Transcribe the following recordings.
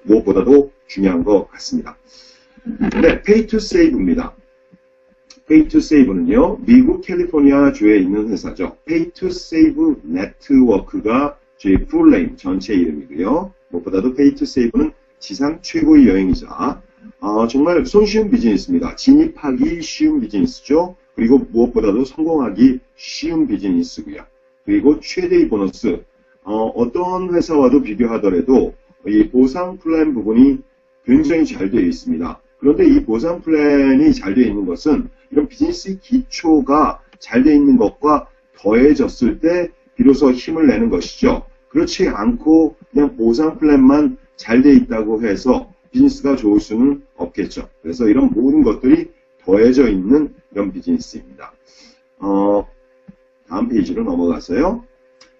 무엇보다도 중요한 것 같습니다. 네, Pay to Save입니다. Pay to Save는요, 미국 캘리포니아 주에 있는 회사죠. Pay to Save 네트워크가 저희 풀네임 전체 이름이고요. 무엇보다도 Pay to Save는 지상 최고의 여행이자 정말 손쉬운 비즈니스입니다. 진입하기 쉬운 비즈니스죠. 그리고 무엇보다도 성공하기 쉬운 비즈니스고요. 그리고 최대의 보너스, 어떤 회사와도 비교하더라도 이 보상 플랜 부분이 굉장히 잘 되어 있습니다. 그런데 이 보상 플랜이 잘 되어 있는 것은 이런 비즈니스 기초가 잘 되어 있는 것과 더해졌을 때 비로소 힘을 내는 것이죠. 그렇지 않고 그냥 보상 플랜만 잘 되어 있다고 해서 비즈니스가 좋을 수는 없겠죠. 그래서 이런 모든 것들이 더해져 있는 이런 비즈니스입니다. 다음 페이지로 넘어가서요.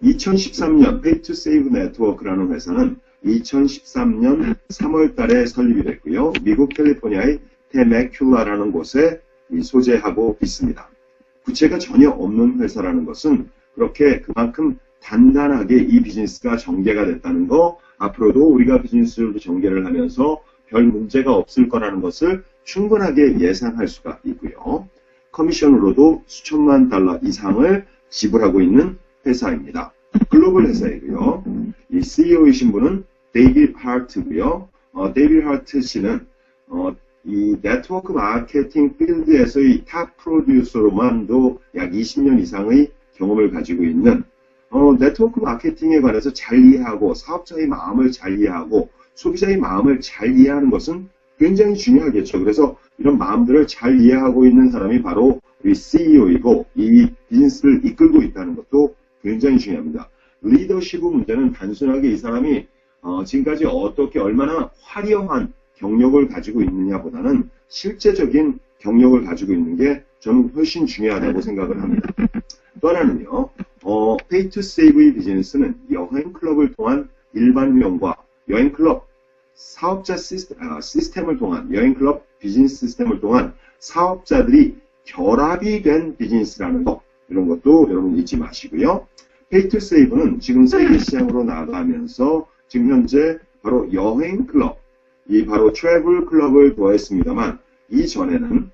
2013년 Pay to Save 네트워크라는 회사는 2013년 3월 달에 설립이 됐고요. 미국 캘리포니아의 테메큘라라는 곳에 소재하고 있습니다. 부채가 전혀 없는 회사라는 것은 그렇게 그만큼 단단하게 이 비즈니스가 전개가 됐다는 거, 앞으로도 우리가 비즈니스를 전개를 하면서 별 문제가 없을 거라는 것을 충분하게 예상할 수가 있고요. 커미션으로도 수천만 달러 이상을 지불하고 있는 회사입니다. 글로벌 회사이고요. 이 CEO이신 분은 데이빗 하트고요. 데이빗 하트 씨는 이 네트워크 마케팅 필드에서의 탑 프로듀서로만도 약 20년 이상의 경험을 가지고 있는 네트워크 마케팅에 관해서 잘 이해하고 사업자의 마음을 잘 이해하고 소비자의 마음을 잘 이해하는 것은 굉장히 중요하겠죠. 그래서 이런 마음들을 잘 이해하고 있는 사람이 바로 우리 CEO이고 이 비즈니스를 이끌고 있다는 것도 굉장히 중요합니다. 리더십 문제는 단순하게 이 사람이 지금까지 어떻게 얼마나 화려한 경력을 가지고 있느냐보다는 실제적인 경력을 가지고 있는 게 저는 훨씬 중요하다고 생각을 합니다. 또 하나는요. Pay to Save의 비즈니스는 여행클럽을 통한 일반용과 여행클럽 사업자 시스템을 통한 여행클럽 비즈니스 시스템을 통한 사업자들이 결합이 된 비즈니스라는 거, 이런 것도 여러분 잊지 마시고요. Pay to Save는 지금 세계 시장으로 나가면서 지금 현재 바로 여행클럽, 이 바로 트래블 클럽을 더했습니다만 이전에는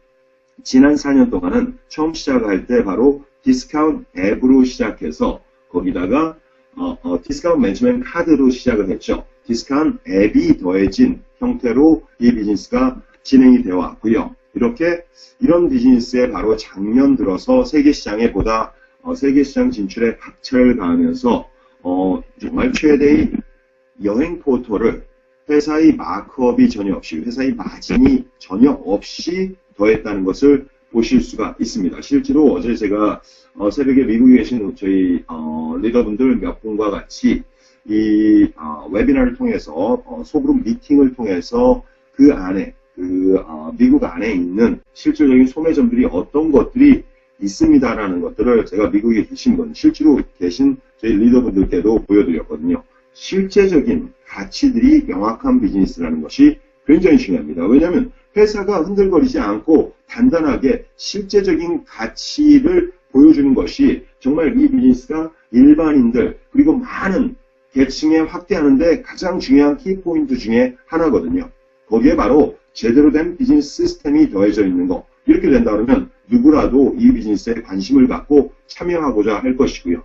지난 4년 동안은 처음 시작할 때 바로 디스카운트 앱으로 시작해서 거기다가 디스카운트 매니지먼트 카드로 시작을 했죠. 디스카운트 앱이 더해진 형태로 이 비즈니스가 진행이 되어 왔고요. 이렇게 이런 비즈니스에 바로 작년 들어서 세계시장에 보다 세계시장 진출에 박차를 가하면서 정말 최대의 여행 포털을 회사의 마크업이 전혀 없이 회사의 마진이 전혀 없이 더했다는 것을 보실 수가 있습니다. 실제로 어제 제가 새벽에 미국에 계신 저희 리더분들 몇 분과 같이 이 웨비나를 통해서 소그룹 미팅을 통해서 그 안에 미국 안에 있는 실질적인 소매점들이 어떤 것들이 있습니다라는 것들을 제가 미국에 계신 분, 실제로 계신 저희 리더분들께도 보여드렸거든요. 실제적인 가치들이 명확한 비즈니스라는 것이 굉장히 중요합니다. 왜냐하면 회사가 흔들거리지 않고 단단하게 실제적인 가치를 보여주는 것이 정말 이 비즈니스가 일반인들 그리고 많은 계층에 확대하는데 가장 중요한 키포인트 중에 하나거든요. 거기에 바로 제대로 된 비즈니스 시스템이 더해져 있는 거. 이렇게 된다 그러면 누구라도 이 비즈니스에 관심을 갖고 참여하고자 할 것이고요.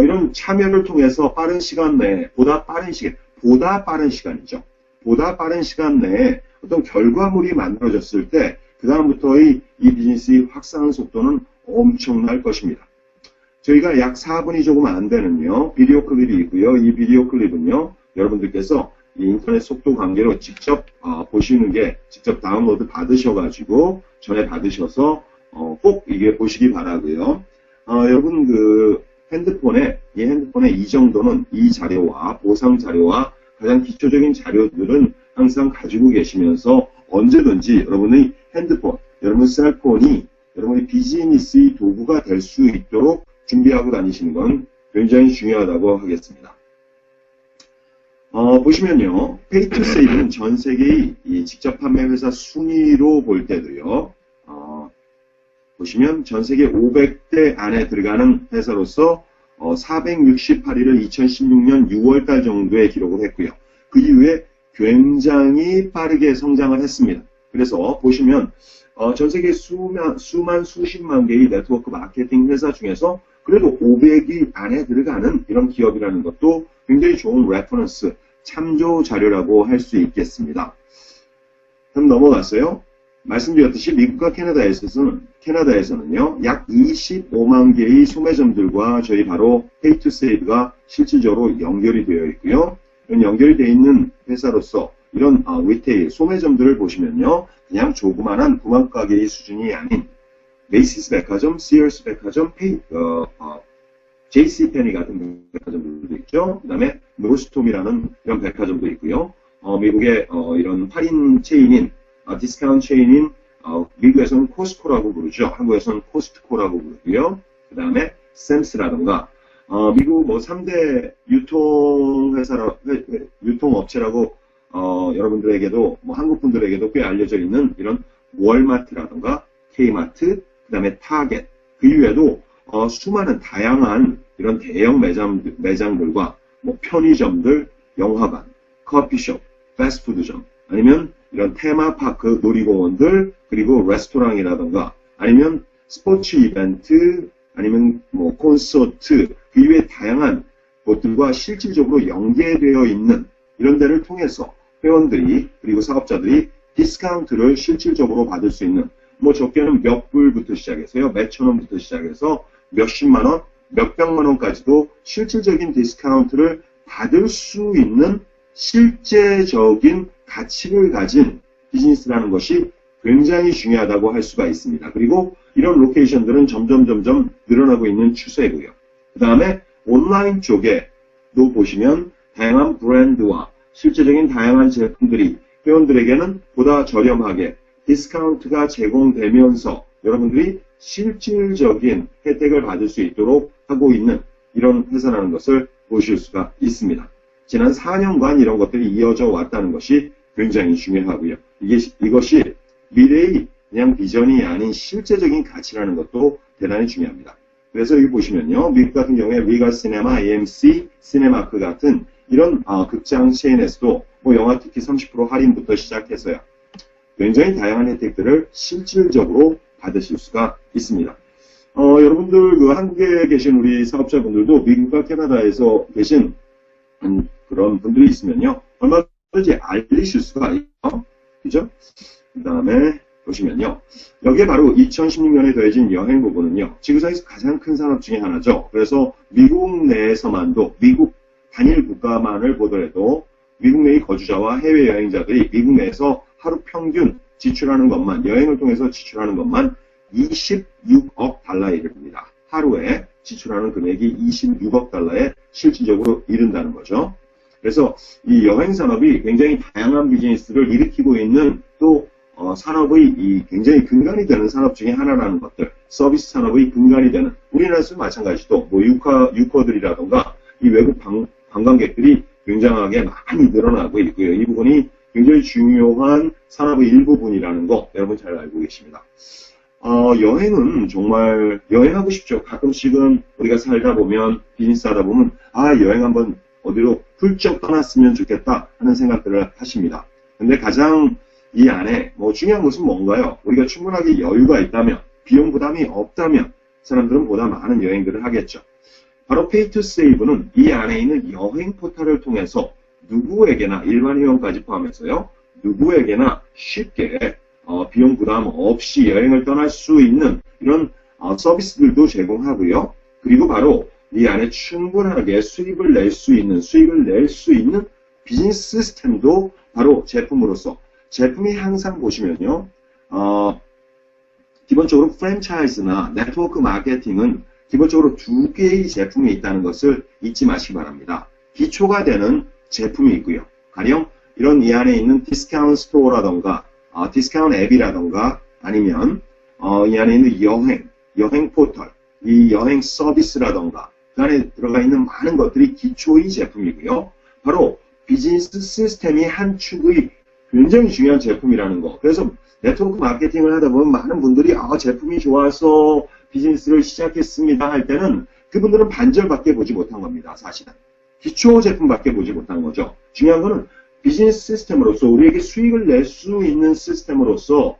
이런 참여를 통해서 빠른 시간 내에 보다 빠른 시간이죠. 보다 빠른 시간 내에 어떤 결과물이 만들어졌을 때 그 다음부터의 이 비즈니스의 확산 속도는 엄청날 것입니다. 저희가 약 4분이 조금 안 되는요 비디오 클립이 있고요. 이 비디오 클립은요 여러분들께서 이 인터넷 속도 관계로 직접 보시는 게 직접 다운로드 받으셔가지고 전에 받으셔서 꼭 이게 보시기 바라고요. 여러분 이 핸드폰에 이 정도는 이 자료와 보상 자료와 가장 기초적인 자료들은 항상 가지고 계시면서 언제든지 여러분의 핸드폰, 여러분 셀폰이 여러분의 비즈니스의 도구가 될 수 있도록 준비하고 다니시는 건 굉장히 중요하다고 하겠습니다. 보시면요. Pay to Save는 전 세계의 이 직접 판매 회사 순위로 볼 때도요. 보시면 전 세계 500대 안에 들어가는 회사로서 468위를 2016년 6월달 정도에 기록을 했고요. 그 이후에 굉장히 빠르게 성장을 했습니다. 그래서 보시면 전 세계 수만 수십만 개의 네트워크 마케팅 회사 중에서 그래도 500위 안에 들어가는 이런 기업이라는 것도 굉장히 좋은 레퍼런스, 참조 자료라고 할 수 있겠습니다. 그럼 넘어갔어요. 말씀드렸듯이 미국과 캐나다에서는요, 약 25만 개의 소매점들과 저희 바로 페이투세이브가 실질적으로 연결이 되어 있고요. 이런 연결이 되어 있는 회사로서 이런 리테일, 소매점들을 보시면요, 그냥 조그만한 구멍가게의 수준이 아닌 메이시스 백화점, 시어스 백화점, JC페니 같은 백화점들도 있죠. 그 다음에 노스톰이라는 이런 백화점도 있고요. 미국의 이런 할인 체인인, 디스카운트 체인인, 미국에서는 코스코라고 부르죠. 한국에서는 코스트코라고 부르고요. 그 다음에 샘스라든가, 미국 3대 유통업체라고, 여러분들에게도, 한국 분들에게도 꽤 알려져 있는 이런 월마트라든가, K마트, 그 다음에 타겟, 그 이외에도, 수많은 다양한 이런 대형 매장들과, 편의점들, 영화관, 커피숍, 패스트푸드점, 아니면 이런 테마파크, 놀이공원들, 그리고 레스토랑이라든가, 아니면 스포츠 이벤트, 아니면 콘서트, 그 이외에 다양한 곳들과 실질적으로 연계되어 있는 이런 데를 통해서 회원들이, 그리고 사업자들이 디스카운트를 실질적으로 받을 수 있는, 적게는 몇 불부터 시작해서요, 몇천 원부터 시작해서 몇십만 원, 몇백만 원까지도 실질적인 디스카운트를 받을 수 있는 실제적인 가치를 가진 비즈니스라는 것이 굉장히 중요하다고 할 수가 있습니다. 그리고 이런 로케이션들은 점점 늘어나고 있는 추세고요. 그 다음에 온라인 쪽에도 보시면 다양한 브랜드와 실제적인 다양한 제품들이 회원들에게는 보다 저렴하게 디스카운트가 제공되면서 여러분들이 실질적인 혜택을 받을 수 있도록 하고 있는 이런 회사라는 것을 보실 수가 있습니다. 지난 4년간 이런 것들이 이어져 왔다는 것이 굉장히 중요하고요. 이것이 미래의 그냥 비전이 아닌 실제적인 가치라는 것도 대단히 중요합니다. 그래서 여기 보시면요. 미국 같은 경우에 리가 시네마, AMC, 시네마크 같은 이런 극장 체인에서도 영화 티켓 30% 할인부터 시작해서요. 굉장히 다양한 혜택들을 실질적으로 받으실 수가 있습니다. 여러분들 한국에 계신 우리 사업자분들도 미국과 캐나다에서 계신 그런 분들이 있으면요. 얼마든지 알리실 수가 있죠. 그죠? 그 다음에 보시면요. 여기에 바로 2016년에 더해진 여행 부분은요. 지구상에서 가장 큰 산업 중에 하나죠. 그래서 미국 내에서만도 미국 단일 국가만을 보더라도 미국 내의 거주자와 해외여행자들이 미국 내에서 하루 평균 지출하는 것만, 여행을 통해서 지출하는 것만 26억 달러에 이릅니다. 하루에 지출하는 금액이 26억 달러에 실질적으로 이른다는 거죠. 그래서 이 여행 산업이 굉장히 다양한 비즈니스를 일으키고 있는 또 산업의 굉장히 근간이 되는 산업 중에 하나라는 것들, 서비스 산업의 근간이 되는 우리나라에서 마찬가지도 유커들이라던가 이 외국 관광객들이 굉장하게 많이 늘어나고 있고요. 이 부분이 굉장히 중요한 산업의 일부분이라는 거 여러분 잘 알고 계십니다. 여행은 정말 여행하고 싶죠. 가끔씩은 우리가 살다 보면 비즈니스 하다 보면 여행 한번 어디로 훌쩍 떠났으면 좋겠다 하는 생각들을 하십니다. 근데 가장 이 안에 중요한 것은 뭔가요? 우리가 충분하게 여유가 있다면, 비용 부담이 없다면 사람들은 보다 많은 여행들을 하겠죠. 바로 페이투세이브는 이 안에 있는 여행 포털을 통해서 누구에게나 일반 회원까지 포함해서요. 누구에게나 쉽게 비용 부담 없이 여행을 떠날 수 있는 이런 서비스들도 제공하고요. 그리고 바로 이 안에 충분하게 수익을 낼 수 있는 비즈니스 시스템도 바로 제품으로서 제품이 항상 보시면요. 기본적으로 프랜차이즈나 네트워크 마케팅은 기본적으로 두 개의 제품이 있다는 것을 잊지 마시기 바랍니다. 기초가 되는 제품이 있고요. 가령 이런 이 안에 있는 디스카운트 스토어라던가 디스카운트 앱이라던가 아니면 이 안에 있는 여행 포털, 이 여행 서비스라던가 그 안에 들어가 있는 많은 것들이 기초의 제품이고요. 바로 비즈니스 시스템이 한 축의 굉장히 중요한 제품이라는 거. 그래서 네트워크 마케팅을 하다 보면 많은 분들이 제품이 좋아서 비즈니스를 시작했습니다 할 때는 그분들은 반절밖에 보지 못한 겁니다. 사실은. 기초 제품밖에 보지 못한 거죠. 중요한 거는 비즈니스 시스템으로서 우리에게 수익을 낼 수 있는 시스템으로서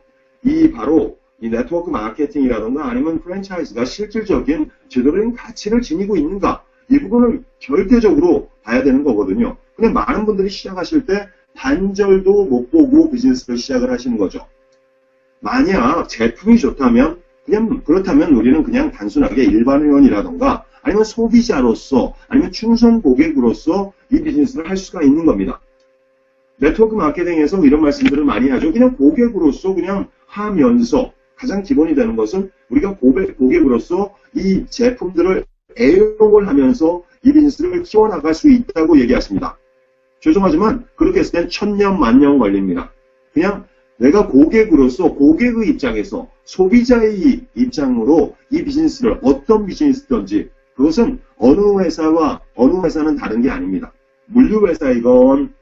바로 이 네트워크 마케팅이라든가 아니면 프랜차이즈가 실질적인 제대로 된 가치를 지니고 있는가, 이 부분을 절대적으로 봐야 되는 거거든요. 근데 많은 분들이 시작하실 때 반절도 못 보고 비즈니스를 시작을 하시는 거죠. 만약 제품이 좋다면, 그렇다면 우리는 그냥 단순하게 일반 회원이라던가 아니면 소비자로서 아니면 충성 고객으로서 이 비즈니스를 할 수가 있는 겁니다. 네트워크 마케팅에서 이런 말씀들을 많이 하죠. 그냥 고객으로서 그냥 하면서 가장 기본이 되는 것은 우리가 고객으로서 이 제품들을 애용을 하면서 이 비즈니스를 키워나갈 수 있다고 얘기하십니다. 죄송하지만 그렇게 했을 땐 천년 만년 걸립니다. 그냥 내가 고객으로서 고객의 입장에서 소비자의 입장으로 이 비즈니스를 어떤 비즈니스든지 그것은 어느 회사는 다른 게 아닙니다. 물류회사이건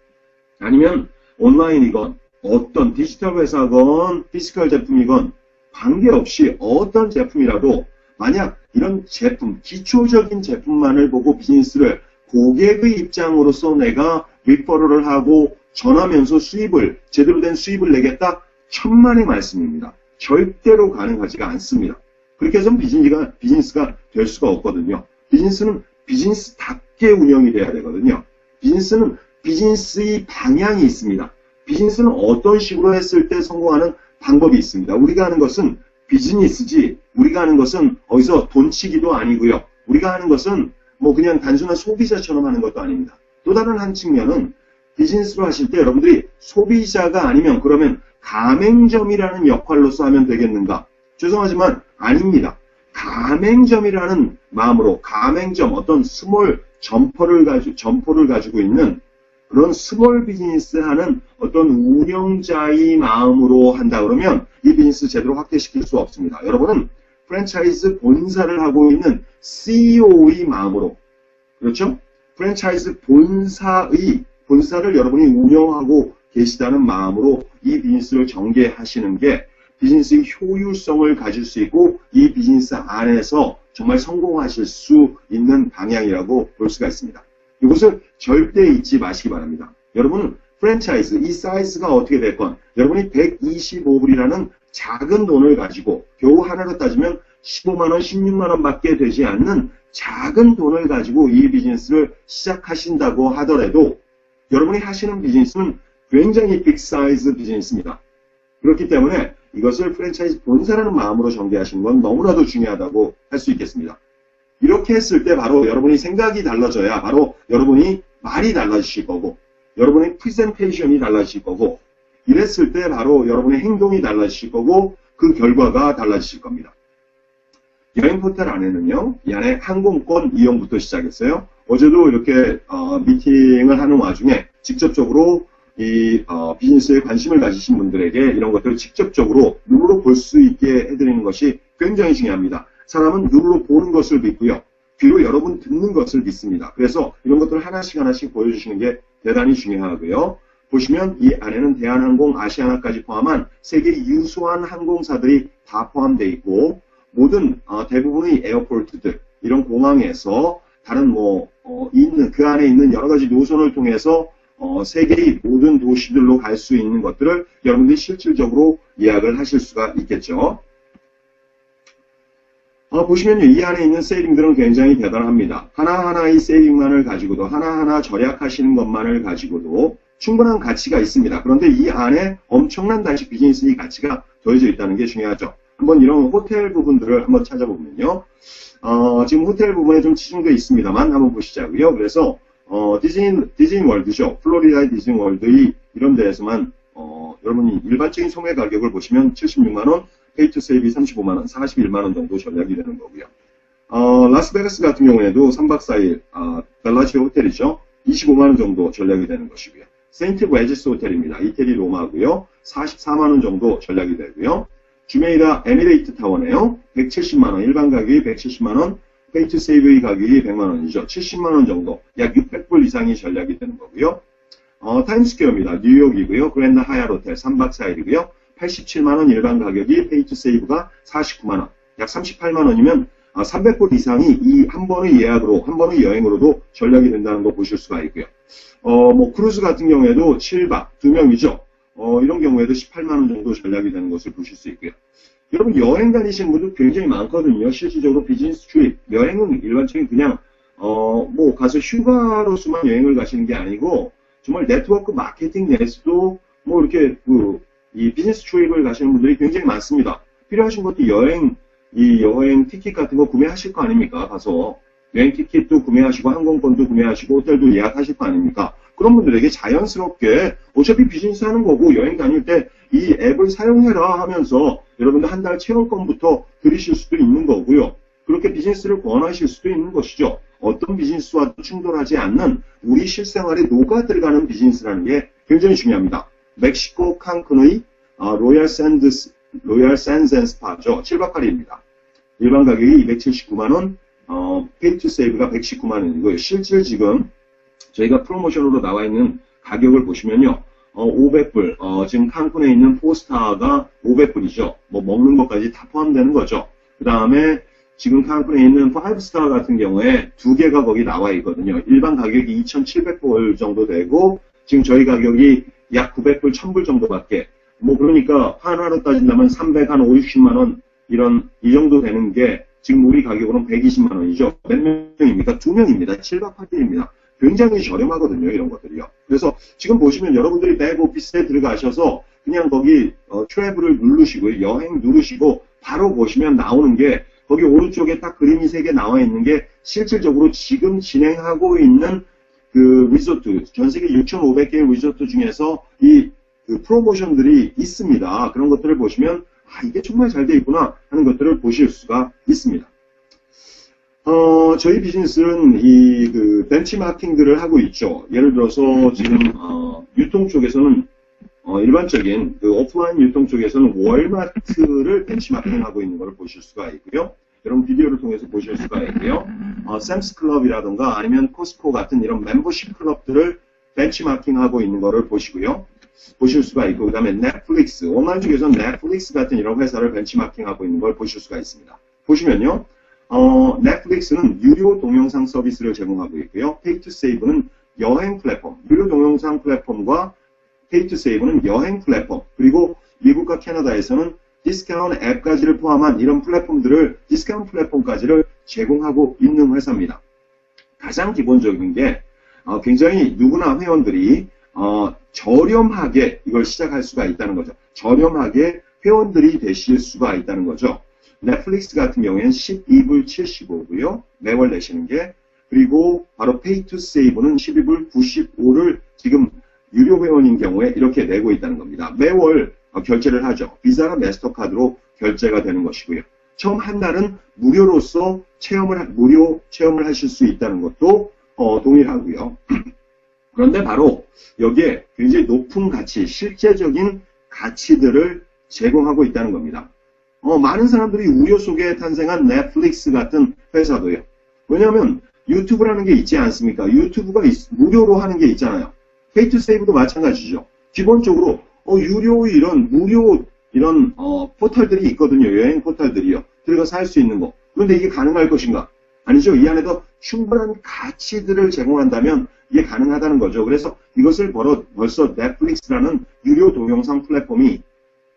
아니면 온라인이건 어떤 디지털 회사건 피지컬 제품이건 관계없이 어떤 제품이라도 만약 이런 제품, 기초적인 제품만을 보고 비즈니스를 고객의 입장으로서 내가 리퍼럴을 하고 전하면서 제대로 된 수입을 내겠다? 천만의 말씀입니다. 절대로 가능하지가 않습니다. 그렇게 해서는 비즈니스가 될 수가 없거든요. 비즈니스는 비즈니스답게 운영이 돼야 되거든요. 비즈니스는 비즈니스의 방향이 있습니다. 비즈니스는 어떤 식으로 했을 때 성공하는 방법이 있습니다. 우리가 하는 것은 비즈니스지, 우리가 하는 것은 어디서 돈치기도 아니고요. 우리가 하는 것은 뭐 그냥 단순한 소비자처럼 하는 것도 아닙니다. 또 다른 한 측면은 비즈니스로 하실 때 여러분들이 소비자가 아니면 그러면 가맹점이라는 역할로서 하면 되겠는가? 죄송하지만 아닙니다. 가맹점이라는 마음으로 가맹점 어떤 스몰 점포를 가지고 있는 그런 스몰 비즈니스 하는 어떤 운영자의 마음으로 한다 그러면 이 비즈니스 제대로 확대시킬 수 없습니다. 여러분은 프랜차이즈 본사를 하고 있는 CEO의 마음으로, 그렇죠? 프랜차이즈 본사를 여러분이 운영하고 계시다는 마음으로 이 비즈니스를 전개하시는 게 비즈니스의 효율성을 가질 수 있고 이 비즈니스 안에서 정말 성공하실 수 있는 방향이라고 볼 수가 있습니다. 이것을 절대 잊지 마시기 바랍니다. 여러분은 프랜차이즈, 이 사이즈가 어떻게 됐건 여러분이 125불이라는 작은 돈을 가지고 겨우 하나로 따지면 15만원, 16만원 밖에 되지 않는 작은 돈을 가지고 이 비즈니스를 시작하신다고 하더라도 여러분이 하시는 비즈니스는 굉장히 빅 사이즈 비즈니스입니다. 그렇기 때문에 이것을 프랜차이즈 본사라는 마음으로 전개하시는 건 너무나도 중요하다고 할 수 있겠습니다. 이렇게 했을 때 바로 여러분이 생각이 달라져야 바로 여러분이 말이 달라지실 거고 여러분의 프레젠테이션이 달라지실 거고 이랬을 때 바로 여러분의 행동이 달라지실 거고 그 결과가 달라지실 겁니다. 여행 포털 안에는요, 이 안에 항공권 이용부터 시작했어요. 어제도 이렇게 미팅을 하는 와중에 직접적으로 이 비즈니스에 관심을 가지신 분들에게 이런 것들을 직접적으로 눈으로 볼 수 있게 해드리는 것이 굉장히 중요합니다. 사람은 눈으로 보는 것을 믿고요. 귀로 여러분 듣는 것을 믿습니다. 그래서 이런 것들을 하나씩 보여주시는 게 대단히 중요하고요. 보시면 이 안에는 대한항공, 아시아나까지 포함한 세계 유수한 항공사들이 다 포함되어 있고 모든 대부분의 에어포트들, 이런 공항에서 다른 그 안에 있는 여러 가지 노선을 통해서 세계의 모든 도시들로 갈 수 있는 것들을 여러분들이 실질적으로 예약을 하실 수가 있겠죠. 보시면요, 이 안에 있는 세일링들은 굉장히 대단합니다. 하나하나의 세일링만을 가지고도, 하나하나 절약하시는 것만을 가지고도 충분한 가치가 있습니다. 그런데 이 안에 엄청난 비즈니스의 가치가 더해져 있다는 게 중요하죠. 한번 이런 호텔 부분들을 한번 찾아보면요. 지금 호텔 부분에 좀 치중되어 있습니다만 한번 보시자고요. 그래서 디즈니 월드죠. 플로리다의 디즈니 월드의 이런 데에서만 여러분이 일반적인 소매 가격을 보시면 76만원, 페이 투 세이브이 35만원, 41만원 정도 전략이 되는 거고요. 라스베가스 같은 경우에도 3박 4일 벨라지오 호텔이죠. 25만원 정도 전략이 되는 것이고요. 세인트 베지스 호텔입니다. 이태리 로마고요. 44만원 정도 전략이 되고요. 주메이다 에미레이트 타워네요. 170만원, 일반 가격이 170만원, 페이 투 세이브의 가격이 100만원이죠. 70만원 정도, 약 600불 이상이 전략이 되는 거고요. 타임스퀘어입니다. 뉴욕이고요. 그랜드 하얏 호텔 3박 4일이고요. 87만원 일반 가격이 페이 투 세이브가 49만원, 약 38만원이면 300불 이상이 이 한 번의 예약으로, 한 번의 여행으로도 전략이 된다는 거 보실 수가 있고요. 뭐 크루즈 같은 경우에도 7박 2명이죠. 이런 경우에도 18만원 정도 전략이 되는 것을 보실 수 있고요. 여러분 여행 다니시는 분들 굉장히 많거든요. 실질적으로 비즈니스 트립, 여행은 일반적인 그냥 뭐 가서 휴가로서만 여행을 가시는 게 아니고 정말 네트워크 마케팅 내에서도 뭐 이렇게 이 비즈니스 트립을 가시는 분들이 굉장히 많습니다. 필요하신 것도 여행 티켓 같은 거 구매하실 거 아닙니까? 가서 여행 티켓도 구매하시고 항공권도 구매하시고 호텔도 예약하실 거 아닙니까? 그런 분들에게 자연스럽게 어차피 비즈니스 하는 거고 여행 다닐 때 이 앱을 사용해라 하면서 여러분들 한 달 체험권부터 드리실 수도 있는 거고요. 그렇게 비즈니스를 권하실 수도 있는 것이죠. 어떤 비즈니스와도 충돌하지 않는 우리 실생활에 녹아 들어가는 비즈니스라는 게 굉장히 중요합니다. 멕시코 칸쿤의 로얄 샌드 앤 스파죠. 7박 8일입니다. 일반 가격이 279만원, 페이 투 세이브가 119만원이고요. 실질 지금 저희가 프로모션으로 나와 있는 가격을 보시면요. 500불, 지금 칸쿤에 있는 포스타가 500불이죠. 뭐 먹는 것까지 다 포함되는 거죠. 그 다음에 지금 칸쿤에 있는 5스타 같은 경우에 두 개가 거기 나와 있거든요. 일반 가격이 2,700불 정도 되고 지금 저희 가격이 약 900불, 1000불 정도밖에 뭐 그러니까 한화로 따진다면 300, 한 5, 60만원 이 정도 되는 게 지금 우리 가격으로는 120만원이죠. 몇 명입니까? 2명입니다. 7박 8일입니다. 굉장히 저렴하거든요. 이런 것들이요. 그래서 지금 보시면 여러분들이 백오피스에 들어가셔서 그냥 거기 트래블을 누르시고 여행 누르시고 바로 보시면 나오는 게 거기 오른쪽에 딱 그림이 3개 나와 있는 게 실질적으로 지금 진행하고 있는 그 리조트, 전 세계 6,500개의 리조트 중에서 그 프로모션들이 있습니다. 그런 것들을 보시면 이게 정말 잘 돼 있구나 하는 것들을 보실 수가 있습니다. 저희 비즈니스는 그 벤치마킹들을 하고 있죠. 예를 들어서 지금 유통 쪽에서는 일반적인 그 오프라인 유통 쪽에서는 월마트를 벤치마킹하고 있는 것을 보실 수가 있고요. 여러분 비디오를 통해서 보실 수가 있고요. 샘스 클럽이라든가 아니면 코스코 같은 이런 멤버십 클럽들을 벤치마킹하고 있는 것을 보실 수가 있고, 그 다음에 넷플릭스, 온라인 쪽에서는 넷플릭스 같은 이런 회사를 벤치마킹하고 있는 걸 보실 수가 있습니다. 보시면요. 넷플릭스는 유료 동영상 서비스를 제공하고 있고요. 페이투세이브는 여행 플랫폼, 유료 동영상 플랫폼과 페이투세이브는 여행 플랫폼, 그리고 미국과 캐나다에서는 디스카운트 앱까지를 포함한 이런 디스카운트 플랫폼까지를 제공하고 있는 회사입니다. 가장 기본적인 게 굉장히 누구나 회원들이 저렴하게 이걸 시작할 수가 있다는 거죠. 저렴하게 회원들이 되실 수가 있다는 거죠. 넷플릭스 같은 경우에는 12불 75고요. 매월 내시는 게. 그리고 바로 페이투세이브는 12불 95를 지금 유료 회원인 경우에 이렇게 내고 있다는 겁니다. 매월 결제를 하죠. 비자나 마스터카드로 결제가 되는 것이고요. 처음 한 달은 무료로서 무료 체험을 하실 수 있다는 것도 동일하고요. 그런데 바로 여기에 굉장히 높은 가치, 실제적인 가치들을 제공하고 있다는 겁니다. 많은 사람들이 우려 속에 탄생한 넷플릭스 같은 회사도요. 왜냐하면 유튜브라는 게 있지 않습니까? 유튜브가 무료로 하는 게 있잖아요. 페이투세이브도 마찬가지죠. 기본적으로 무료 이런 포털들이 있거든요. 여행 포털들이요. 들어가서 할 수 있는 거. 그런데 이게 가능할 것인가? 아니죠. 이 안에서 충분한 가치들을 제공한다면 이게 가능하다는 거죠. 그래서 이것을 벌써 넷플릭스라는 유료 동영상 플랫폼이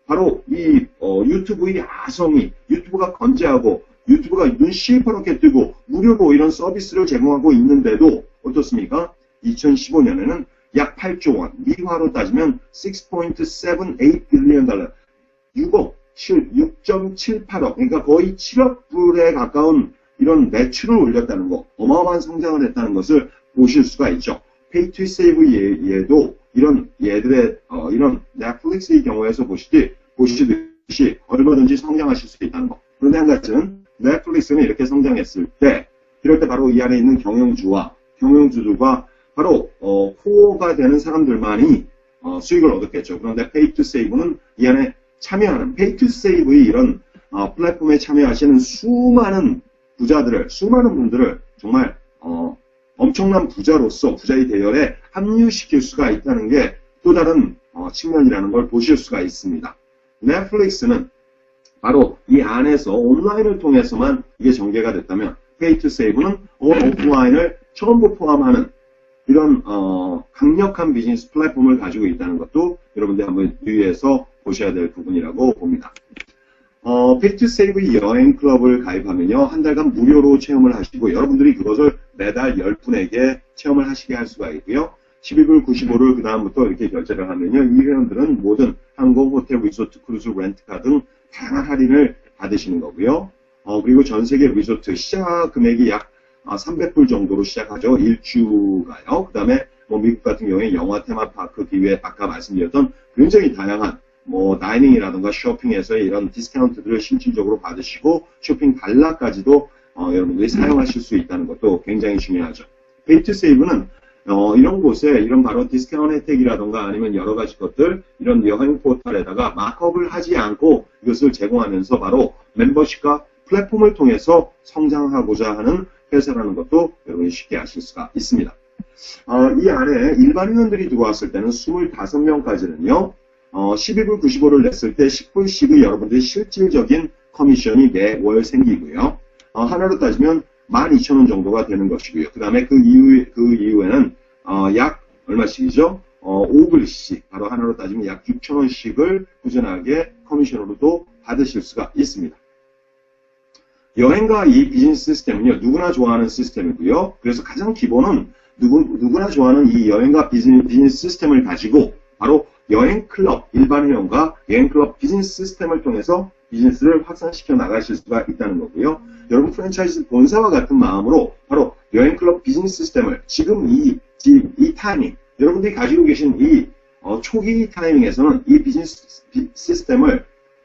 바로 이 유튜브의 아성이 유튜브가 건재하고 유튜브가 눈 시퍼렇게 뜨고 무료로 이런 서비스를 제공하고 있는데도 어떻습니까? 2015년에는 약 8조 원, 미화로 따지면 6.78 빌리언 달러, 6.78억, 그러니까 거의 7억 불에 가까운 이런 매출을 올렸다는 거, 어마어마한 성장을 했다는 것을 보실 수가 있죠. 페이투세이브 얘도 이런 넷플릭스의 경우에서 보시듯이 얼마든지 성장하실 수 있다는 거. 그런데 한 가지는 넷플릭스는 이렇게 성장했을 때, 이럴 때 바로 이 안에 있는 경영주들과 바로 코어가 되는 사람들만이 수익을 얻었겠죠. 그런데 페이투세이브는 이 안에 참여하는 페이투세이브의 이런 플랫폼에 참여하시는 수많은 분들을 정말 엄청난 부자의 대열에 합류시킬 수가 있다는 게 또 다른 측면이라는 걸 보실 수가 있습니다. 넷플릭스는 바로 이 안에서 온라인을 통해서만 이게 전개가 됐다면 페이투세이브는 오프라인을 전부 포함하는 이런 강력한 비즈니스 플랫폼을 가지고 있다는 것도 여러분들 한번 유의해서 보셔야 될 부분이라고 봅니다. 페이투세이브 여행 클럽을 가입하면요, 한 달간 무료로 체험을 하시고, 여러분들이 그것을 매달 10분에게 체험을 하시게 할 수가 있고요. 12불 95를 그 다음부터 이렇게 결제를 하면요, 이 회원들은 모든 항공, 호텔, 리조트, 크루즈, 렌트카 등 다양한 할인을 받으시는 거고요. 그리고 전 세계 리조트 시작 금액이 약 300불 정도로 시작하죠. 1주가요. 그 다음에 미국 같은 경우에 영화 테마파크 기회, 아까 말씀드렸던 굉장히 다양한 다이닝이라든가 쇼핑에서의 이런 디스카운트들을 실질적으로 받으시고, 쇼핑 달러까지도 여러분들이 사용하실 수 있다는 것도 굉장히 중요하죠. 페이투세이브는 이런 곳에 이런 바로 디스카운트 혜택이라든가 아니면 여러 가지 것들, 이런 여행 포털에다가 마크업을 하지 않고 이것을 제공하면서 바로 멤버십과 플랫폼을 통해서 성장하고자 하는 회사라는 것도 여러분이 쉽게 아실 수가 있습니다. 이 안에 일반 회원들이 들어왔을 때는 25명까지는요, 12불 95를 냈을 때 10불씩의 여러분들의 실질적인 커미션이 매월 생기고요. 하나로 따지면 12,000원 정도가 되는 것이고요. 그 다음에 그 이후에는 약 얼마씩이죠? 5불씩, 바로 하나로 따지면 약 6,000원씩을 꾸준하게 커미션으로도 받으실 수가 있습니다. 여행과 이 비즈니스 시스템은요, 누구나 좋아하는 시스템이고요. 그래서 가장 기본은 누구나 좋아하는 이 여행과 비즈니스 시스템을 가지고 바로 여행 클럽, 일반 회원과 여행 클럽 비즈니스 시스템을 통해서 비즈니스를 확산시켜 나가실 수가 있다는 거고요. 여러분 프랜차이즈 본사와 같은 마음으로 바로 여행 클럽 비즈니스 시스템을 지금 이 타이밍, 여러분들이 가지고 계신 이 초기 타이밍에서는 이 비즈니스 시스템을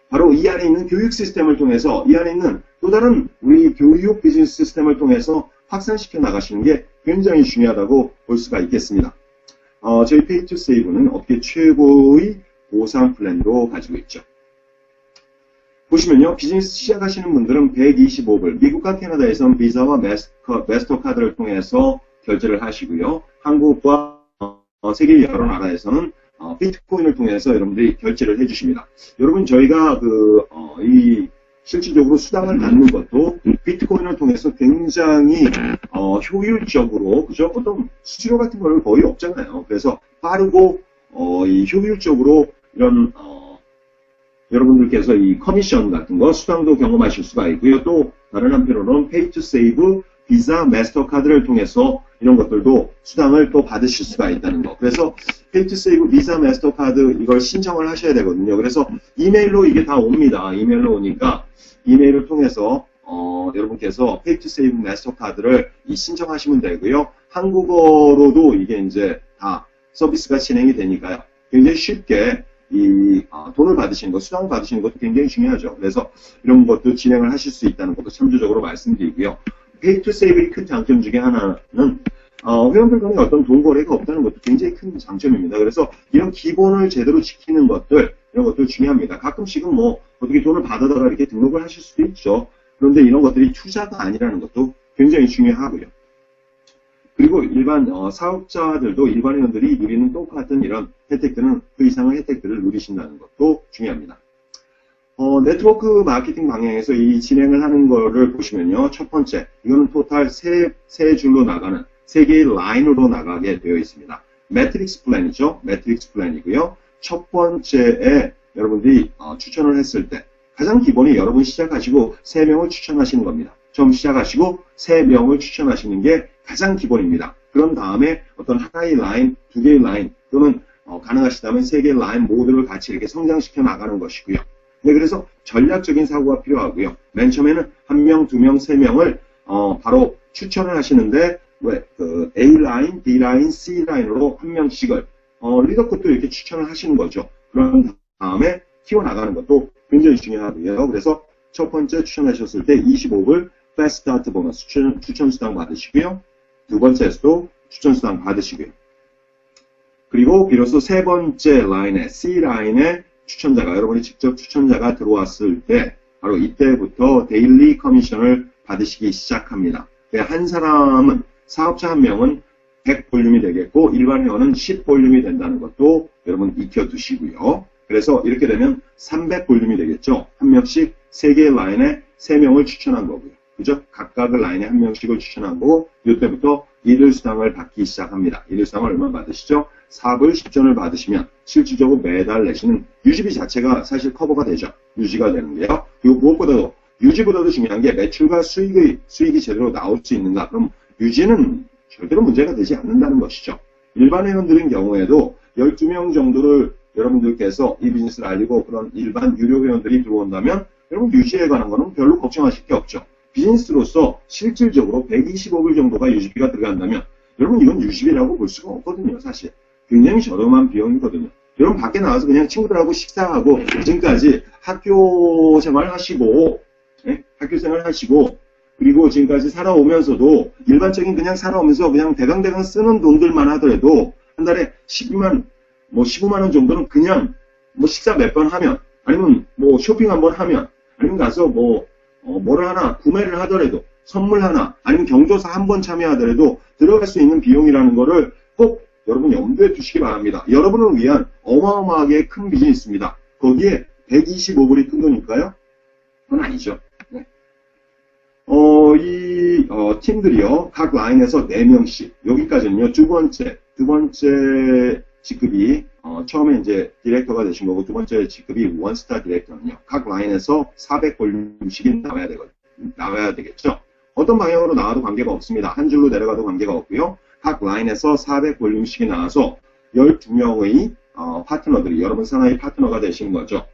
바로 이 안에 있는 교육 시스템을 통해서, 이 안에 있는 또 다른 우리 교육 비즈니스 시스템을 통해서 확산시켜 나가시는 게 굉장히 중요하다고 볼 수가 있겠습니다. 저희 페이투세이브는 업계 최고의 보상 플랜도 가지고 있죠. 보시면요, 비즈니스 시작하시는 분들은 125불, 미국과 캐나다에서는 비자와 마스터카드를 통해서 결제를 하시고요. 한국과 세계 여러 나라에서는 비트코인을 통해서 여러분들이 결제를 해주십니다. 여러분, 저희가 실질적으로 수당을 받는 것도 비트코인을 통해서 굉장히 효율적으로, 그죠? 어떤 수수료 같은 거는 거의 없잖아요. 그래서 빠르고 효율적으로 이런 여러분들께서 이 커미션 같은 거, 수당도 경험하실 수가 있고요. 또 다른 한편으로는 페이투세이브 비자, 마스터카드를 통해서 이런 것들도 수당을 또 받으실 수가 있다는 거. 그래서 페이투세이브 비자, 마스터카드 이걸 신청을 하셔야 되거든요. 그래서 이메일로 이게 다 옵니다. 이메일로 오니까 이메일을 통해서 여러분께서 페이투세이브 마스터카드를 신청하시면 되고요. 한국어로도 이게 이제 다 서비스가 진행이 되니까요. 굉장히 쉽게 돈을 받으시는 것, 수당을 받으시는 것도 굉장히 중요하죠. 그래서 이런 것도 진행을 하실 수 있다는 것도 참조적으로 말씀드리고요. 페이투세이브의 큰 장점 중에 하나는 회원들 간에 어떤 돈 거래가 없다는 것도 굉장히 큰 장점입니다. 그래서 이런 기본을 제대로 지키는 것들, 이런 것들 중요합니다. 가끔씩은 어떻게 돈을 받아다가 이렇게 등록을 하실 수도 있죠. 그런데 이런 것들이 투자가 아니라는 것도 굉장히 중요하고요. 그리고 일반 사업자들도 일반 회원들이 누리는 똑같은 이런 혜택들은 그 이상의 혜택들을 누리신다는 것도 중요합니다. 네트워크 마케팅 방향에서 이 진행을 하는 거를 보시면요. 첫 번째, 이거는 토탈 세 줄로 나가는, 세 개의 라인으로 나가게 되어 있습니다. 매트릭스 플랜이죠. 매트릭스 플랜이고요. 첫 번째에 여러분들이 추천을 했을 때, 가장 기본이 여러분 시작하시고 3명을 추천하시는 겁니다. 처음 시작하시고 3명을 추천하시는 게 가장 기본입니다. 그런 다음에 어떤 하나의 라인, 두 개의 라인, 또는 가능하시다면 3개의 라인 모두를 같이 이렇게 성장시켜 나가는 것이고요. 네, 그래서 전략적인 사고가 필요하고요. 맨 처음에는 1명, 2명, 3명을 바로 추천을 하시는데 A라인, B라인, C라인으로 1명씩을 리더급도 이렇게 추천을 하시는 거죠. 그런 다음에 키워나가는 것도 굉장히 중요하고요. 그래서 첫 번째 추천하셨을 때 25불 패스트 스타트 보너스 추천 수당 받으시고요. 두 번째에서도 추천 수당 받으시고요. 그리고 비로소 세 번째 라인에 C라인에 추천자가, 여러분이 직접 추천자가 들어왔을 때 바로 이때부터 데일리 커미션을 받으시기 시작합니다. 한 사람은, 사업자 한 명은 100볼륨이 되겠고 일반 회원은 10볼륨이 된다는 것도 여러분 익혀두시고요. 그래서 이렇게 되면 300볼륨이 되겠죠. 한 명씩 3개의 라인에 3명을 추천한 거고요. 그죠? 각각을 라인에 한 명씩을 추천하고 이때부터 일일 수당을 받기 시작합니다. 일일 수당을 얼마 받으시죠? 4불 10전을 받으시면 실질적으로 매달 내시는 유지비 자체가 사실 커버가 되죠. 유지가 되는데요. 그리고 무엇보다도 유지보다도 중요한 게 매출과 수익이 제대로 나올 수 있는가? 그럼 유지는 절대로 문제가 되지 않는다는 것이죠. 일반 회원들인 경우에도 12명 정도를 여러분들께서 이 비즈니스를 알리고 그런 일반 유료 회원들이 들어온다면 여러분 유지에 관한 거는 별로 걱정하실 게 없죠. 비즈니스로서 실질적으로 125불 정도가 유지비가 들어간다면 여러분 이건 유지비라고 볼 수가 없거든요. 사실 굉장히 저렴한 비용이거든요. 여러분 밖에 나와서 그냥 친구들하고 식사하고 지금까지 학교 생활 하시고 학교 생활 하시고 그리고 지금까지 살아오면서도 일반적인 그냥 살아오면서 그냥 대강대강 쓰는 돈들만 하더라도 한 달에 12만 뭐 15만 원 정도는 그냥 뭐 식사 몇 번 하면 아니면 뭐 쇼핑 한번 하면 아니면 가서 뭐를 하나 구매를 하더라도 선물 하나 아니면 경조사 한 번 참여하더라도 들어갈 수 있는 비용이라는 거를 꼭 여러분 염두에 두시기 바랍니다. 여러분을 위한 어마어마하게 큰 비즈니스입니다. 거기에 125불이 큰 거니까요? 그건 아니죠. 네. 팀들이요. 각 라인에서 4명씩. 여기까지는요. 두 번째 직급이, 처음에 이제 디렉터가 되신 거고, 두 번째 직급이 원스타 디렉터는요. 각 라인에서 400볼륨씩이 나와야 되겠죠. 어떤 방향으로 나와도 관계가 없습니다. 한 줄로 내려가도 관계가 없고요. 각 라인에서 400볼륨씩이 나와서 12명의 파트너들이 여러분 사나이 파트너가 되신 거죠.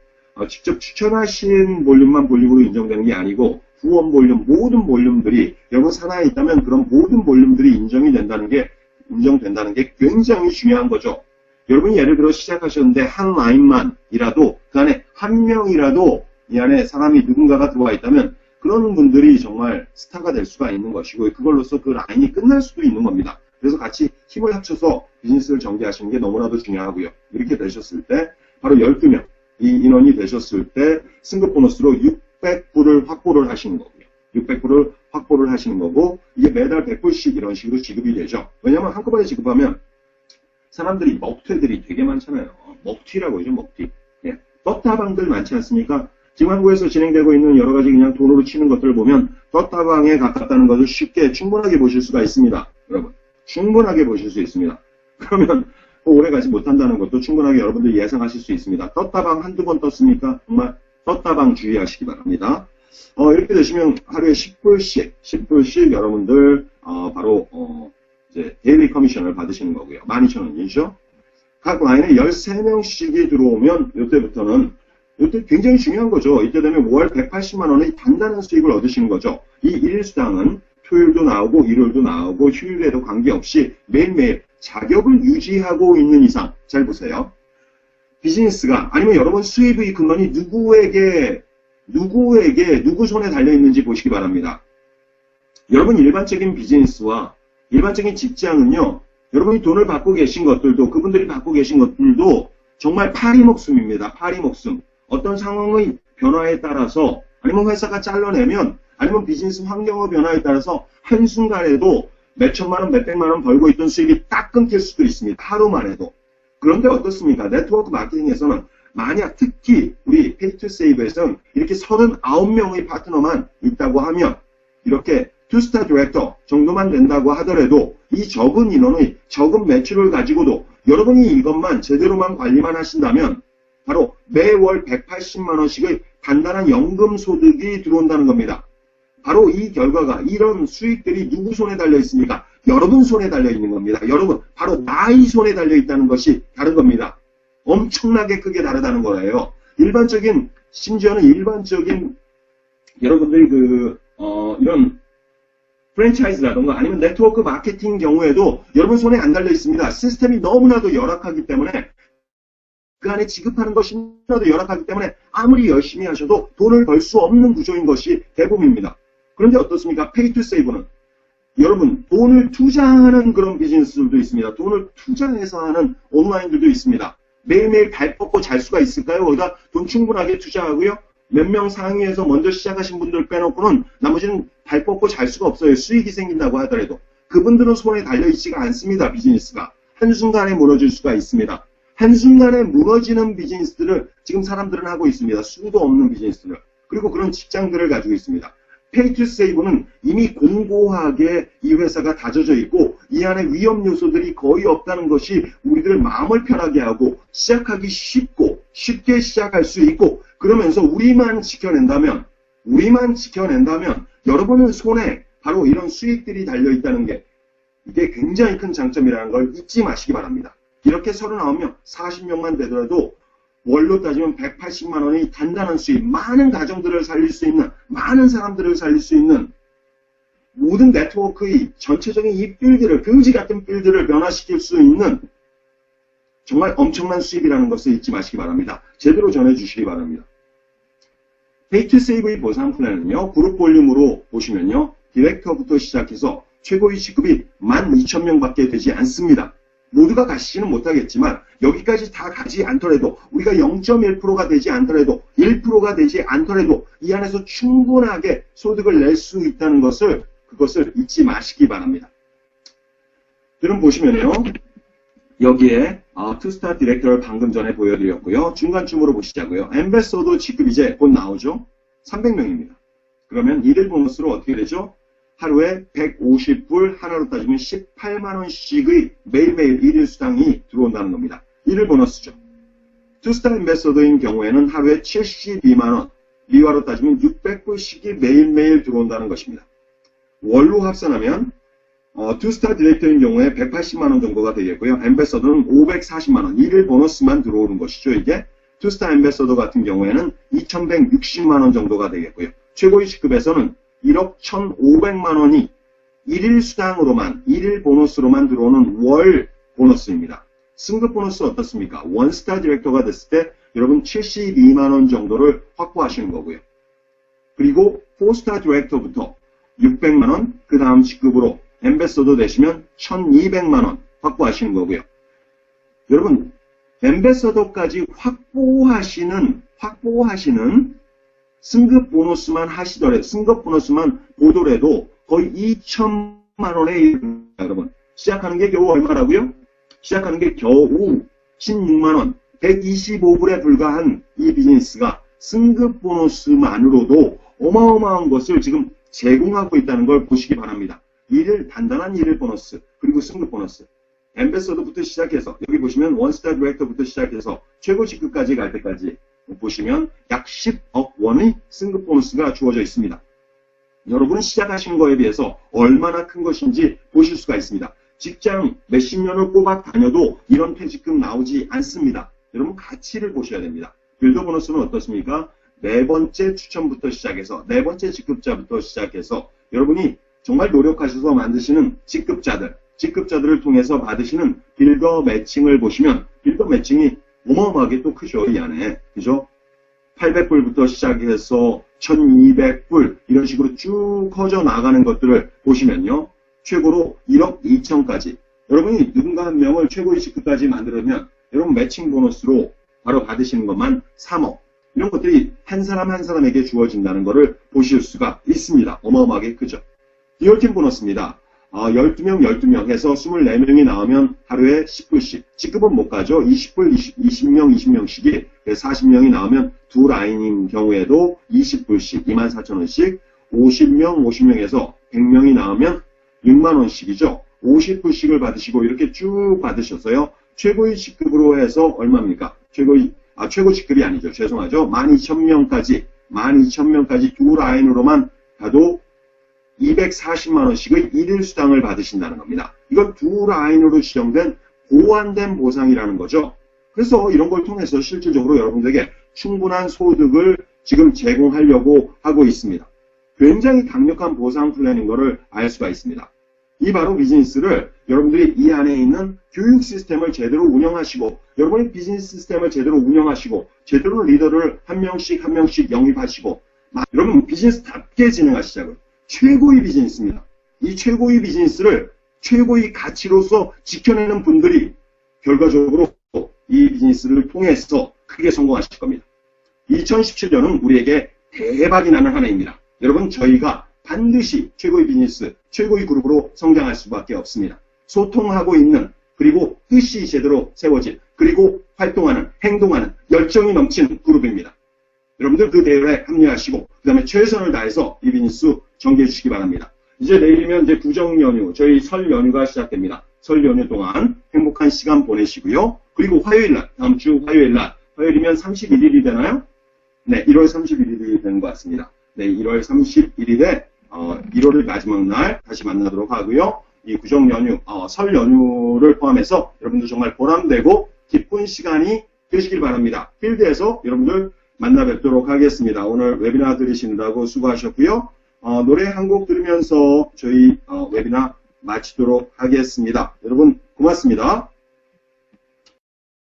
직접 추천하신 볼륨만 볼륨으로 인정되는 게 아니고 후원 볼륨, 모든 볼륨들이 여러분 산하에 있다면 그런 모든 볼륨들이 인정된다는 게 굉장히 중요한 거죠. 여러분이 예를 들어 시작하셨는데 한 라인만이라도 그 안에 한 명이라도 이 안에 사람이 누군가가 들어와 있다면 그런 분들이 정말 스타가 될 수가 있는 것이고 그걸로써 그 라인이 끝날 수도 있는 겁니다. 그래서 같이 힘을 합쳐서 비즈니스를 전개하시는 게 너무나도 중요하고요. 이렇게 되셨을 때 바로 12명 이 인원이 되셨을 때 승급 보너스로 600불을 확보를 하시는 거고요. 600불을 확보를 하시는 거고 이게 매달 100불씩 이런 식으로 지급이 되죠. 왜냐하면 한꺼번에 지급하면 사람들이 먹튀들이 되게 많잖아요. 먹튀라고 하죠. 먹튀. 예. 떴다방들 많지 않습니까? 지금 한국에서 진행되고 있는 여러 가지 그냥 돈으로 치는 것들을 보면 떴다방에 가깝다는 것을 쉽게 충분하게 보실 수가 있습니다. 여러분. 충분하게 보실 수 있습니다. 그러면 오래 가지 못한다는 것도 충분하게 여러분들이 예상하실 수 있습니다. 떴다방 한두 번 떴습니까? 정말 떴다방 주의하시기 바랍니다. 이렇게 되시면 하루에 10불씩 여러분들 바로 이제 데일리 커미션을 받으시는 거고요. 12,000원이죠. 각 라인에 13명씩이 들어오면 이때 굉장히 중요한 거죠. 이때 되면 월 180만 원의 단단한 수익을 얻으시는 거죠. 이 일수당은 토요일도 나오고 일요일도 나오고 휴일에도 관계없이 매일매일 자격을 유지하고 있는 이상 잘 보세요. 비즈니스가 아니면 여러분 수입의 근원이 누구 손에 달려있는지 보시기 바랍니다. 여러분 일반적인 비즈니스와 일반적인 직장은요. 여러분이 돈을 받고 계신 것들도 그분들이 받고 계신 것들도 정말 파리목숨입니다. 파리목숨. 어떤 상황의 변화에 따라서 아니면 회사가 잘라내면 아니면 비즈니스 환경의 변화에 따라서 한순간에도 몇천만 원, 몇백만 원 벌고 있던 수입이 딱 끊길 수도 있습니다. 하루만 해도. 그런데 어떻습니까? 네트워크 마케팅에서는 만약 특히 우리 페이투세이브에서는 이렇게 39명의 파트너만 있다고 하면 이렇게 투스타 디렉터 정도만 된다고 하더라도 이 적은 인원의 적은 매출을 가지고도 여러분이 이것만 제대로만 관리만 하신다면 바로 매월 180만 원씩의 단단한 연금 소득이 들어온다는 겁니다. 바로 이 결과가 이런 수익들이 누구 손에 달려 있습니까? 여러분 손에 달려 있는 겁니다. 여러분 바로 나의 손에 달려 있다는 것이 다른 겁니다. 엄청나게 크게 다르다는 거예요. 심지어는 일반적인 여러분들이 이런 프랜차이즈라던가 아니면 네트워크 마케팅 경우에도 여러분 손에 안 달려 있습니다. 시스템이 너무나도 열악하기 때문에 그 안에 지급하는 것이 너무나도 열악하기 때문에 아무리 열심히 하셔도 돈을 벌 수 없는 구조인 것이 대부분입니다. 그런데 어떻습니까? 페이투세이브는 여러분 돈을 투자하는 그런 비즈니스들도 있습니다. 돈을 투자해서 하는 온라인들도 있습니다. 매일매일 발 뻗고 잘 수가 있을까요? 거기다 돈 충분하게 투자하고요. 몇 명 상위에서 먼저 시작하신 분들 빼놓고는 나머지는 발 뻗고 잘 수가 없어요. 수익이 생긴다고 하더라도. 그분들은 손에 달려있지가 않습니다. 비즈니스가. 한순간에 무너질 수가 있습니다. 한순간에 무너지는 비즈니스들을 지금 사람들은 하고 있습니다. 수도 없는 비즈니스들을. 그리고 그런 직장들을 가지고 있습니다. 페이 투 세이브는 이미 공고하게 이 회사가 다져져 있고 이 안에 위험 요소들이 거의 없다는 것이 우리들 마음을 편하게 하고 시작하기 쉽게 시작할 수 있고 그러면서 우리만 지켜낸다면 여러분은 손에 바로 이런 수익들이 달려있다는 게 이게 굉장히 큰 장점이라는 걸 잊지 마시기 바랍니다. 이렇게 39명, 40명만 되더라도 월로 따지면 180만 원이 단단한 수익, 많은 가정들을 살릴 수 있는, 많은 사람들을 살릴 수 있는 모든 네트워크의 전체적인 이 필드를, 그지 같은 필드를 변화시킬 수 있는 정말 엄청난 수익이라는 것을 잊지 마시기 바랍니다. 제대로 전해주시기 바랍니다. 페이 투 세이브의 보상 플랜은요, 그룹 볼륨으로 보시면요, 디렉터부터 시작해서 최고의 직급이 12,000명밖에 되지 않습니다. 모두가 가시지는 못하겠지만 여기까지 다 가지 않더라도 우리가 0.1%가 되지 않더라도 1%가 되지 않더라도 이 안에서 충분하게 소득을 낼 수 있다는 것을 그것을 잊지 마시기 바랍니다. 여러분 보시면요. 여기에 투스타 디렉터를 방금 전에 보여드렸고요. 중간쯤으로 보시자고요. 엠베서더 직급 이제 곧 나오죠. 300명입니다. 그러면 1일 보너스로 어떻게 되죠? 하루에 150불, 하나로 따지면 18만원씩의 매일매일 1일 수당이 들어온다는 겁니다. 1일 보너스죠. 투스타 엠베서더인 경우에는 하루에 72만원, 미화로 따지면 600불씩이 매일매일 들어온다는 것입니다. 월로 합산하면 투스타 디렉터인 경우에 180만원 정도가 되겠고요. 엠베서더는 540만원, 1일 보너스만 들어오는 것이죠. 이게 투스타 엠베서더 같은 경우에는 2160만원 정도가 되겠고요. 최고위 직급에서는 1억 1,500만원이 1일 수당으로만, 1일 보너스로만 들어오는 월 보너스입니다. 승급 보너스 어떻습니까? 원스타 디렉터가 됐을 때 여러분 72만원 정도를 확보하시는 거고요. 그리고 4스타 디렉터부터 600만원, 그 다음 직급으로 엠베서더 되시면 1,200만원 확보하시는 거고요. 여러분, 엠베서더까지 확보하시는 승급 보너스만 승급 보너스만 보더라도 거의 2천만원에 여러분, 시작하는 게 겨우 얼마라고요? 시작하는 게 겨우 16만원, 125불에 불과한 이 비즈니스가 승급 보너스만으로도 어마어마한 것을 지금 제공하고 있다는 걸 보시기 바랍니다. 단단한 1일 보너스, 그리고 승급 보너스. 엠베서더부터 시작해서, 여기 보시면 원스타 디렉터부터 시작해서 최고 직급까지 갈 때까지 보시면 약 10억 원의 승급 보너스가 주어져 있습니다. 여러분은 시작하신 거에 비해서 얼마나 큰 것인지 보실 수가 있습니다. 직장 몇십 년을 꼬박 다녀도 이런 퇴직금 나오지 않습니다. 여러분 가치를 보셔야 됩니다. 빌더 보너스는 어떻습니까? 네 번째 추천부터 시작해서, 네 번째 직급자부터 시작해서 여러분이 정말 노력하셔서 만드시는 직급자들을 통해서 받으시는 빌더 매칭을 보시면 빌더 매칭이 어마어마하게 또 크죠. 이 안에. 그죠? 800불부터 시작해서 1200불 이런 식으로 쭉 커져 나가는 것들을 보시면요. 최고로 1억 2천까지. 여러분이 누군가 한 명을 최고의 직급까지 만들면 여러분 매칭 보너스로 바로 받으시는 것만 3억. 이런 것들이 한 사람 한 사람에게 주어진다는 것을 보실 수가 있습니다. 어마어마하게 크죠. 디얼팀 보너스입니다. 12명 해서 24명이 나오면 하루에 10불씩. 직급은 못 가죠. 20불, 20명, 40명이 나오면 두 라인인 경우에도 20불씩, 24,000원씩. 50명에서 100명이 나오면 6만원씩이죠. 50불씩을 받으시고 이렇게 쭉 받으셔서요. 최고의 직급으로 해서 얼마입니까? 최고 직급이 아니죠. 죄송하죠. 12,000명까지 두 라인으로만 가도 240만원씩의 1일 수당을 받으신다는 겁니다. 이건 두 라인으로 지정된 보완된 보상이라는 거죠. 그래서 이런 걸 통해서 실질적으로 여러분들에게 충분한 소득을 지금 제공하려고 하고 있습니다. 굉장히 강력한 보상 플랜인 것을 알 수가 있습니다. 이 바로 비즈니스를 여러분들이 이 안에 있는 교육 시스템을 제대로 운영하시고 여러분의 비즈니스 시스템을 제대로 운영하시고 제대로 리더를 한 명씩 영입하시고 여러분 비즈니스답게 진행하시자고요. 최고의 비즈니스입니다. 이 최고의 비즈니스를 최고의 가치로서 지켜내는 분들이 결과적으로 이 비즈니스를 통해서 크게 성공하실 겁니다. 2017년은 우리에게 대박이 나는 한 해입니다. 여러분 저희가 반드시 최고의 비즈니스, 최고의 그룹으로 성장할 수밖에 없습니다. 소통하고 있는 그리고 뜻이 제대로 세워진 그리고 활동하는 행동하는 열정이 넘치는 그룹입니다. 여러분들 그 대회에 합류하시고 그 다음에 최선을 다해서 이비뉴스 전개해 주시기 바랍니다. 이제 내일이면 이제 구정 연휴, 저희 설 연휴가 시작됩니다. 설 연휴 동안 행복한 시간 보내시고요. 그리고 화요일날, 다음 주 화요일날, 화요일이면 31일이 되나요? 네, 1월 31일이 되는 것 같습니다. 네, 1월 31일에 1월의 마지막 날 다시 만나도록 하고요. 이 구정 연휴, 설 연휴를 포함해서 여러분들 정말 보람되고 기쁜 시간이 되시길 바랍니다. 필드에서 여러분들 만나 뵙도록 하겠습니다. 오늘 웨비나 들으시느라고 수고하셨고요. 노래 한 곡 들으면서 저희 웨비나 마치도록 하겠습니다. 여러분 고맙습니다.